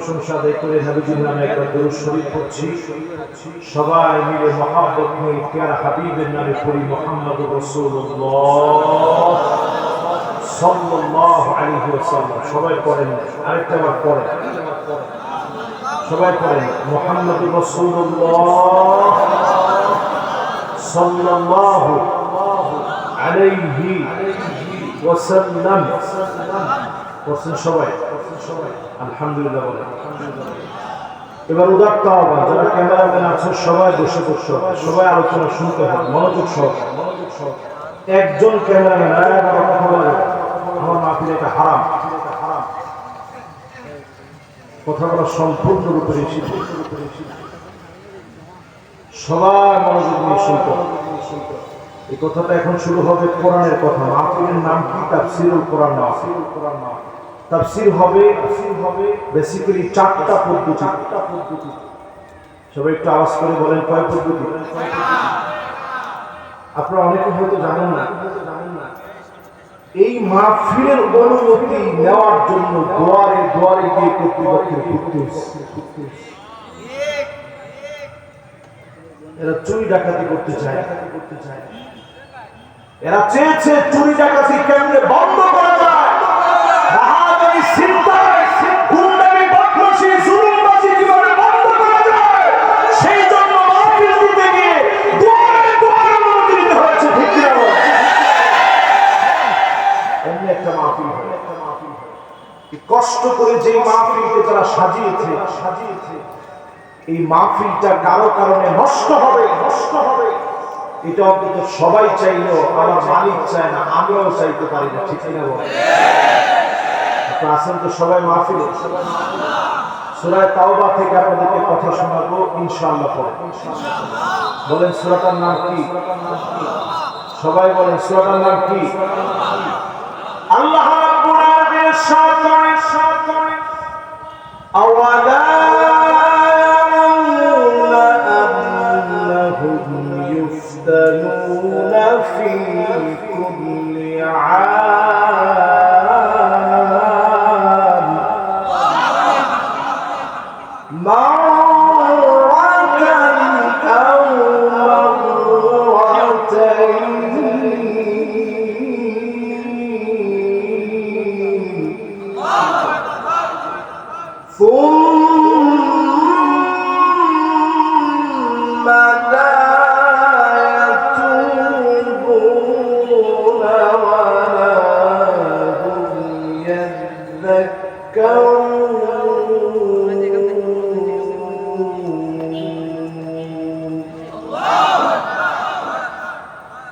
প্রশংসা আদায় করে নবীজির নামে একটা দরুদ শরীফ পড়ছি। সবাই মিলে মহব্বত নিয়ে প্যারা হাবিবের নামে পড়ি মুহাম্মদুর রাসূলুল্লাহ সাল্লাল্লাহু আলাইহি ওয়াসাল্লাম। সবাই পড়েন, আরেকটা বার পড়েন, সবাই পড়েন মুহাম্মদুর রাসূলুল্লাহ সাল্লাল্লাহু আলাইহি ওয়াসাল্লাম। পড়ছেন সবাই? আলহামদুলিল্লাহ বলেন। এবার উদার তাওবা, যারা ক্যামেরাম্যান আছে সবাই বসে পড়তে হবে, সবাই আলোচনা শুনতে হবে মনোযোগ সহকারে। একজন ক্যামেরাম্যান কথা বলে আমার মাহফিলে এটা হারাম, কথা বলা সম্পূর্ণরূপে নিষিদ্ধ। সবাই মনোযোগ নিয়ে শুনতে হবে। এই কথাটা এখন শুরু হবে কোরআনের কথা। মাহফিলের নাম কি? তাফসীরুল কোরআন মাহফিল। তাফসীর হবে বেসিক্যালি চারটা পদ্ধতি। সবাই একটু আওয়াজ করে বলেন কয় পদ্ধতি? আপনারা অনেকে হয়তো জানেন না, এই মাহফিলের অনুমতি নেওয়ার জন্য দুয়ারে দুয়ারে গিয়ে কর্তৃপক্ষের ঘুরতে হচ্ছে। এরা চুরি ডাকাতি করতে চায়, এরা চেয়েছে চুরি ডাকাতি কেমনে বন্ধ করা যায়, রাহাজানি ছিনতাই গুন্ডামি বদমাশি জুলুমবাজি কিভাবে বন্ধ করা যায়, সেই জন্য মাহফিল দিতে গিয়ে দুয়ারে দুয়ারে অনুমতি নিতে হয়েছে। ঠিক কি না? এমনি একটা মাহফিল হয়, কষ্ট করে যে মাহফিলকে তারা সাজিয়েছে, এই মাহফিলটা কারো কারণে নষ্ট হবে এটা অন্তত সবাই চাইলেও আমার মালিক চায় না, আমরাও চাইতে পারি না। ঠিক না বলেন? আপনারা আছেন তো সবাই মাহফিলে? সূরা তাওবা থেকে আপনাদেরকে কথা শোনাবো ইনশাআল্লাহ। পড়ে বলেন সূরাটার নাম কি? সবাই বলেন সূরাটার নাম কি? আল্লাহ রাব্বুল আলামিন ইরশাদ করেন আওয়ালা يفتنون في كل عام مرة أو مرتين ثم لا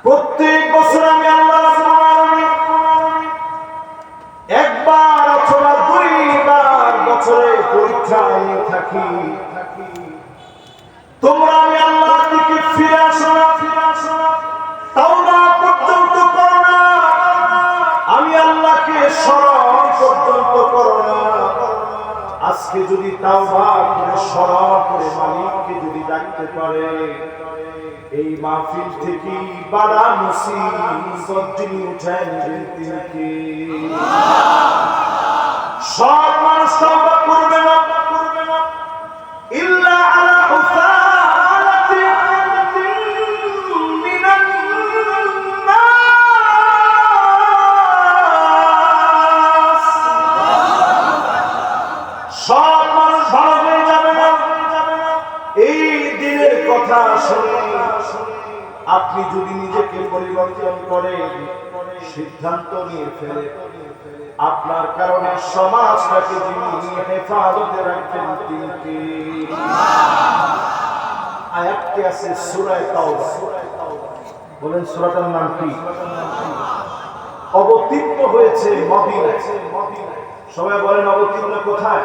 প্রত্যেক বছর আমি আল্লাহ একবার অথবা দুইবার বছরে পরীক্ষা নিয়ে থাকি। তোমরা আমি আল্লাহর দিকে ফিরে আসো না, তাওবা পর্যন্ত করো না, আমি আল্লাহকে স্মরণ পর্যন্ত করো না। আজকে যদি তাওবা করে স্মরণ করে মালিককে যদি ডাকতে পারে, এই মাহফিল থেকে বাড়া মুসিবত যিনি উঠায় নেবেন তিনি কে? সব মানুষ তাওবা করবে না ইল্লা আলা হুসানাতিন মিনান নাস। সব মানুষ ভালো হয়ে যাবে না। এই দিনের কথা শুনে আপনি যদি নিজেকে পরিবর্তন করেন, সিদ্ধান্ত নিয়ে ফেলে আপনার কারণে সমাজটাকে যিনি হেফাজতে রাখবেন তিনি কে? আয়াতটি আছে সূরা তাওবা। বলেন সূরাটার নাম কি? অবতীর্ণ হয়েছে মদিনায়। সবাই বলেন অবতীর্ণ কোথায়?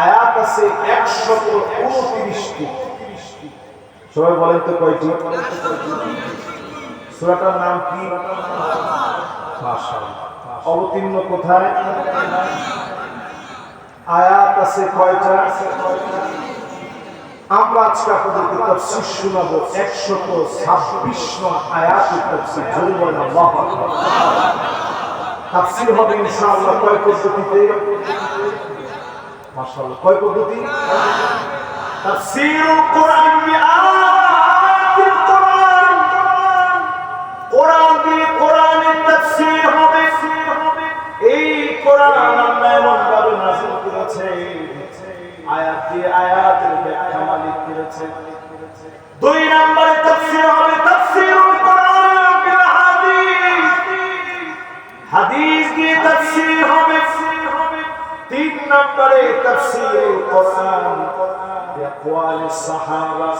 আয়াত আছে 129টি। সবাই বলেন তো কয়টি? সূরাটার নাম কি? মাশাআল্লাহ। অবতীর্ণ কোথায়? আয়াত আছে কয়টা? আমরা আজকে আপনাদেরকে তাফসীর শোনাবো 126 নং আয়াতের তাফসীর। জোরে বলেন আল্লাহু আকবার। তাফসীর হবে ইনশাআল্লাহ কয় পদ্ধতিতে? মাশাআল্লাহ। কয় পদ্ধতি? তাফসীরুল কোরআন বিআয়াতিল কোরআন, কোরআন দিয়ে কোরআনের তাফসীর হবে। এই কোরআন আল্লাহ এমন ভাবে নাযিল করেছে, আয়াত দিয়ে আয়াতের ব্যাখ্যা মালিক করেছে। দুই নম্বরে তাফসীর হবে তাফসীরুল কোরআন বিল হাদিস, হাদিস দিয়ে তাফসীর হবে। তিন নম্বরে তাফসীরুল কোরআন বিআকওয়ালিস সাহাবা,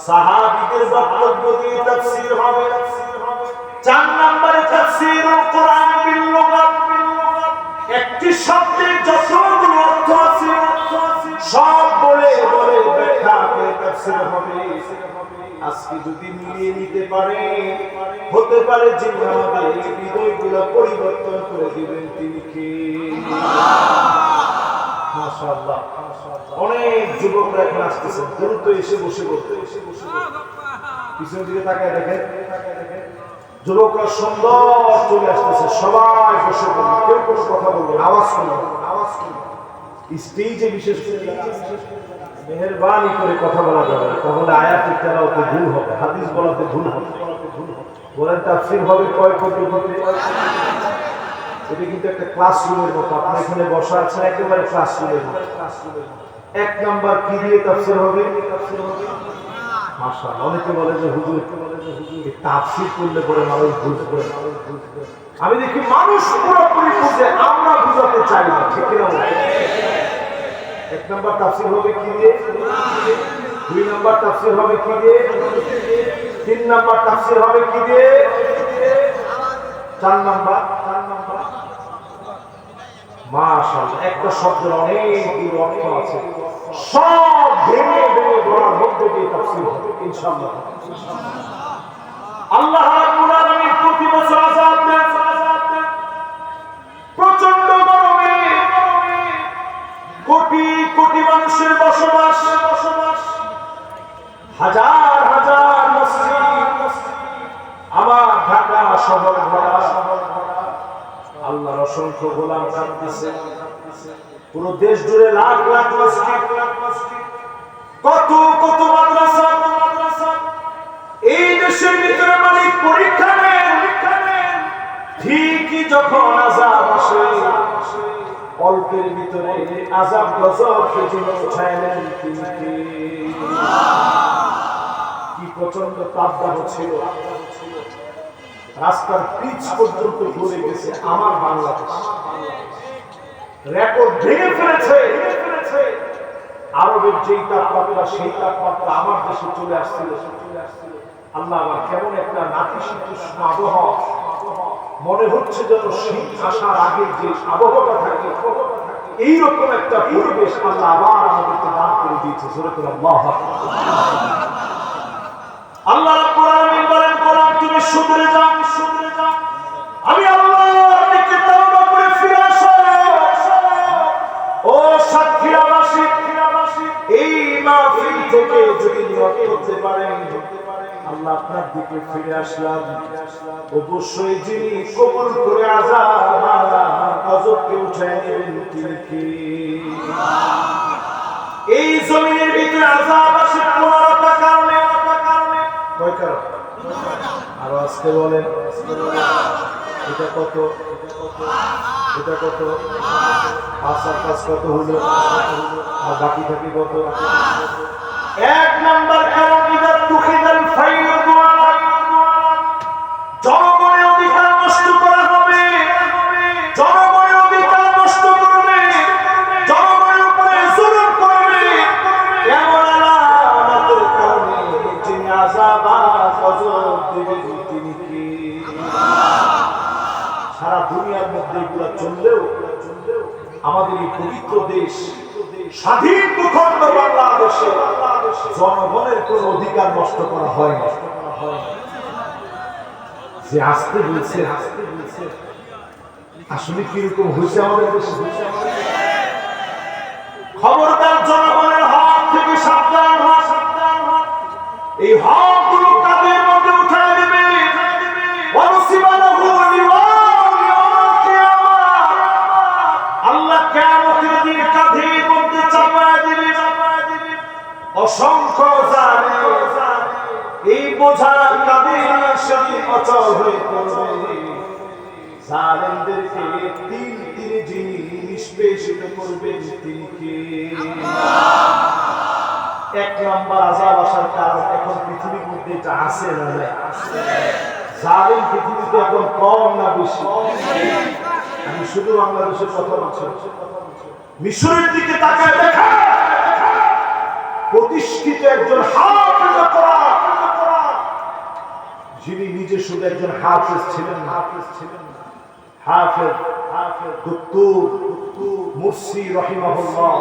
সাহাবীদের বক্তব্য দিয়ে তাফসীর হবে। চার নম্বরে তাফসীরুল কোরআন বিল লুগাত, একটি শব্দের যতগুলো অর্থ আছে সব বলে বলে ব্যাখ্যা করে তাফসীর হবে। আজকে যদি মিলিয়ে নিতে পারে, হতে পারে যে আমাদের এই হৃদয়গুলো পরিবর্তন করে দিবেন তিনি কে? মাশাআল্লাহ। অনেক যুবকরা এখন আসতেছেন, দ্রুত এসে বসে বলতে, পিছনের দিকে তাকায় দেখেন, যুবকরা সুন্দর চলে আসতেছে, সবাই বসে পড়বে, কেউ কোনো কথা বলবে না, আওয়াজ করবে না। স্টেজে বিশেষ করে মেহেরবানি করে কথা বলা যাবে না, তাহলে আয়াতের তেলাওয়াতে ভুল হবে, হাদিস বলাতে ভুল হবে। বলেন তাফসীর হবে কয় পদ্ধতিতে? এটা কিন্তু একটা ক্লাসরুমের মতো, আপনার এখানে বসা আছেন একেবারে ক্লাসরুমের মতো। এক নাম্বার কি দিয়ে তাফসীর হবে? মাশাআল্লাহ। অনেকে বলে যে হুজুর তাফসীর করলে পরে মানুষ বুঝবে। আমি দেখি মানুষ পুরোপুরি বুঝে, আমরা বুঝাতে চাই না, ঠিক না? এক নাম্বার তাফসীর হবে কি দিয়ে? দুই নাম্বার তাফসীর হবে কি দিয়ে? তিন নাম্বার তাফসীর হবে কি দিয়ে? চার নাম্বার মাশাআল্লাহ। একটা শব্দের অনেকগুলো অর্থ আছে, সব ভেঙে ভেঙে বলার মধ্যে দিয়ে তাফসীর হবে ইনশাআল্লাহ। আল্লাহ রাব্বুল আলামিন প্রতি বছর আযাব দেন, প্রচন্ড গরমে কোটি কোটি মানুষের বসবাস, হাজার হাজার মসজিদ, আমার ঢাকা শহর ভরা, আল্লাহর অসংখ্য গোলাম কাঁদতেছে, পুরো দেশ জুড়ে লাখ লাখ মসজিদ, কত কত মাদ্রাসা। এই দেশের ভিতরে মালিক পরীক্ষা নেন, ঠিকই যখন আযাব আসে অল্পের ভিতরে আযাব গজবকে যিনি উঠায় নেন তিনি কে? কি প্রচন্ড তাপদাহ ছিল, রাস্তার পিচ পর্যন্ত গলে গেছে। আমার বাংলাদেশ রেকর্ড ভেঙে ফেলেছে। আরবের যেই তাপমাত্রা সেই তাপমাত্রা আমার দেশে চলে আসছিল। আল্লাহ আবার কেমন একটা নাতিশীতোষ্ণ আবহাওয়া, মনে হচ্ছে যেন শীত আসার আগে যে আবহাওয়াটা থাকে এইরকম একটা পরিবেশ আল্লাহ আবার আমাদেরকে দান করে দিয়েছে। আল্লাহ রাব্বুল আলামিন বলেন, কোরআন তুমি শুধরে যাও, আমি আল্লাহর দিকে তওবা করে ফিরে আসো। ও সাতক্ষীরাবাসী, এই মাহফিল থেকে যদি নিয়ত করতে পারেন আল্লাহ আপনার দিকে ফিরে আসলাম, অবশ্যই যিনি কবুল করে আযাব গজবকে উঠায় নেবেন তিনি কে? এই জমিনের ভিতরে আযাব আসে 15টা কারণে। কয় কারণ? আরো আজকে বলেন, এটা কত? এটা কত? 5 আর 5 কত হলো? আর বাকি থাকে কত? এক নাম্বার কারণ ইদা তুখিদাল ফাইদু আলা, জনগণের অধিকার নষ্ট করা হবে, জনগণের অধিকার নষ্ট করবে, জনগণের উপরে জুলুম করবে, এমন আলামতের কারণে যিনি আযাব গজব দিবেন তিনি কে? সারা দুনিয়ার মধ্যে এগুলো চললেও আমাদের এই পবিত্র দেশ স্বাধীন ভূখণ্ড বাংলাদেশে জনগণের কোন অধিকার নষ্ট করা হয় না। যে আসতে বলছে আসলে কিরকম হয়েছে আমাদের দেশে? খবরদার, জনগণের হক থেকে সাবধান হন। এই হকগুলো কাদের মধ্যে উঠায় দেবে? আল্লাহ কিয়ামতের দিন কাঁধে অসংখ্য জালেম এই বোঝা কাঁধে সাথে অচল হয়ে পড়বে। জালেমদেরকে তিন যিনি নিষ্পেষিত করবেন তিনি কে? এক নম্বর আযাব আসার কারণ এখন পৃথিবীর মধ্যে এটা আছে না নাই? জালেম পৃথিবীতে এখন কম না বেশি? আমি শুধু বাংলাদেশের কথা বলছি, মিশরের দিকে তাকায় দেখা প্রতিষ্ঠিত একজন হাফেজ কোরআন, যিনি নিজে শুধু একজন হাফেজ ছিলেন না, হাফেজ ডক্টর মুরসি রাহিমাহুল্লাহ